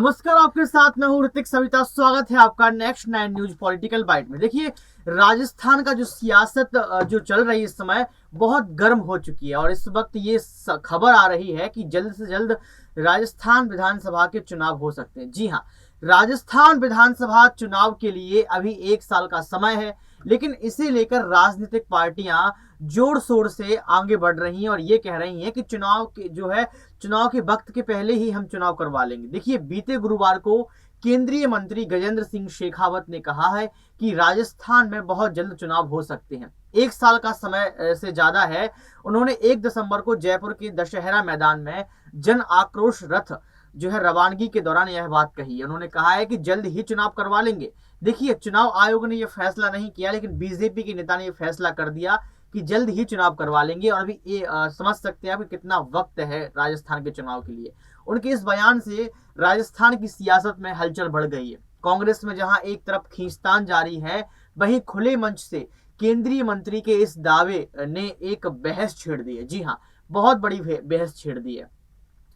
नमस्कार, आपके साथ मैं हूं ऋतिक सविता। स्वागत है आपका नेक्स्ट 9 न्यूज पॉलिटिकल बाइट में। देखिए, राजस्थान का जो सियासत जो चल रही है इस समय बहुत गर्म हो चुकी है और इस वक्त ये खबर आ रही है कि जल्द से जल्द राजस्थान विधानसभा के चुनाव हो सकते हैं। जी हाँ, राजस्थान विधानसभा चुनाव के लिए अभी 1 साल का समय है, लेकिन इसे लेकर राजनीतिक पार्टियां जोर शोर से आगे बढ़ रही हैं और ये कह रही हैं कि चुनाव के वक्त के पहले ही हम चुनाव करवा लेंगे। देखिए, बीते गुरुवार को केंद्रीय मंत्री गजेंद्र सिंह शेखावत ने कहा है कि राजस्थान में बहुत जल्द चुनाव हो सकते हैं। 1 साल का समय से ज्यादा है। उन्होंने 1 दिसंबर को जयपुर के दशहरा मैदान में जन आक्रोश रथ रवानगी के दौरान यह बात कही है। उन्होंने कहा है कि जल्द ही चुनाव करवा लेंगे। देखिए, चुनाव आयोग ने यह फैसला नहीं किया, लेकिन बीजेपी के नेता ने यह फैसला कर दिया कि जल्द ही चुनाव करवा लेंगे। और अभी ये समझ सकते हैं आप कि कितना वक्त है राजस्थान के चुनाव के लिए। उनके इस बयान से राजस्थान की सियासत में हलचल बढ़ गई है। कांग्रेस में जहां एक तरफ खींचतान जारी है, वहीं खुले मंच से केंद्रीय मंत्री के इस दावे ने एक बहस छेड़ दी है। जी हाँ, बहुत बड़ी बहस छेड़ दी है।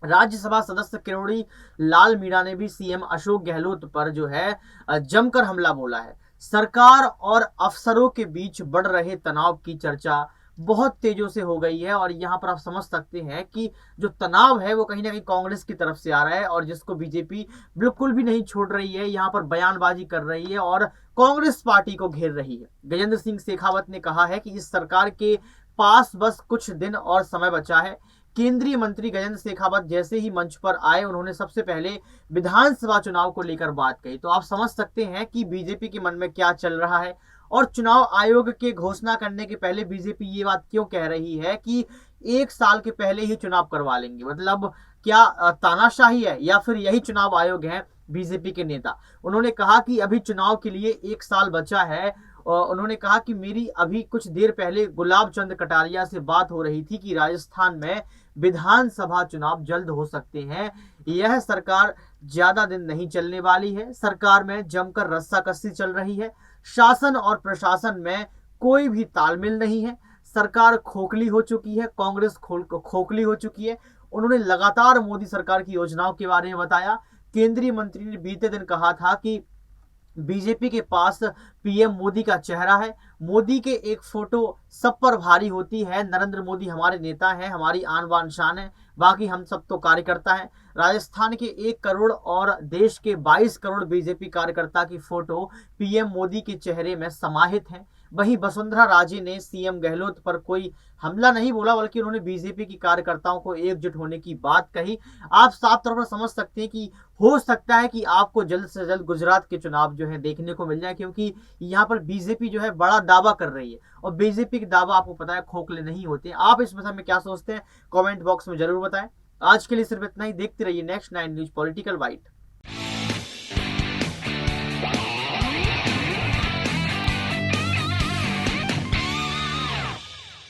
राज्यसभा सदस्य किरोड़ी लाल मीणा ने भी सीएम अशोक गहलोत पर जमकर हमला बोला है। सरकार और अफसरों के बीच बढ़ रहे तनाव की चर्चा बहुत तेजों से हो गई है और यहाँ पर आप समझ सकते हैं कि जो तनाव है वो कहीं ना कहीं कांग्रेस की तरफ से आ रहा है और जिसको बीजेपी बिल्कुल भी नहीं छोड़ रही है। यहाँ पर बयानबाजी कर रही है और कांग्रेस पार्टी को घेर रही है। गजेंद्र सिंह शेखावत ने कहा है कि इस सरकार के पास बस कुछ दिन और समय बचा है। केंद्रीय मंत्री गजेंद्र शेखावत जैसे ही मंच पर आए, उन्होंने सबसे पहले विधानसभा चुनाव को लेकर बात कही। तो आप समझ सकते हैं कि बीजेपी के मन में क्या चल रहा है और चुनाव आयोग के घोषणा करने के पहले बीजेपी ये बात क्यों कह रही है कि 1 साल के पहले ही चुनाव करवा लेंगे। मतलब क्या तानाशाही है या फिर यही चुनाव आयोग है बीजेपी के नेता। उन्होंने कहा कि अभी चुनाव के लिए 1 साल बचा है। उन्होंने कहा कि मेरी अभी कुछ देर पहले गुलाब चंद कटारिया से बात हो रही थी कि राजस्थान में विधानसभा चुनाव जल्द हो सकते हैं। यह सरकार ज्यादा दिन नहीं चलने वाली है। सरकार में जमकर रस्साकसी चल रही है। शासन और प्रशासन में कोई भी तालमेल नहीं है। सरकार खोखली हो चुकी है, कांग्रेस खोखली हो चुकी है। उन्होंने लगातार मोदी सरकार की योजनाओं के बारे में बताया। केंद्रीय मंत्री ने बीते दिन कहा था कि बीजेपी के पास पीएम मोदी का चेहरा है। मोदी के एक फोटो सब पर भारी होती है। नरेंद्र मोदी हमारे नेता हैं, हमारी आन बान शान है, बाकी हम सब तो कार्यकर्ता हैं। राजस्थान के 1 करोड़ और देश के 22 करोड़ बीजेपी कार्यकर्ता की फोटो पीएम मोदी के चेहरे में समाहित है। वहीं वसुंधरा राजे ने सीएम गहलोत पर कोई हमला नहीं बोला, बल्कि उन्होंने बीजेपी की कार्यकर्ताओं को एकजुट होने की बात कही। आप साफ तौर पर समझ सकते हैं कि हो सकता है कि आपको जल्द से जल्द गुजरात के चुनाव देखने को मिल जाए, क्योंकि यहाँ पर बीजेपी बड़ा दावा कर रही है और बीजेपी के दावा आपको पता है खोखले नहीं होते। आप इस विषय में क्या सोचते हैं, कमेंट बॉक्स में जरूर बताएं। आज के लिए सिर्फ इतना ही। देखते रहिए नेक्स्ट 9 न्यूज पॉलिटिकल बाइट।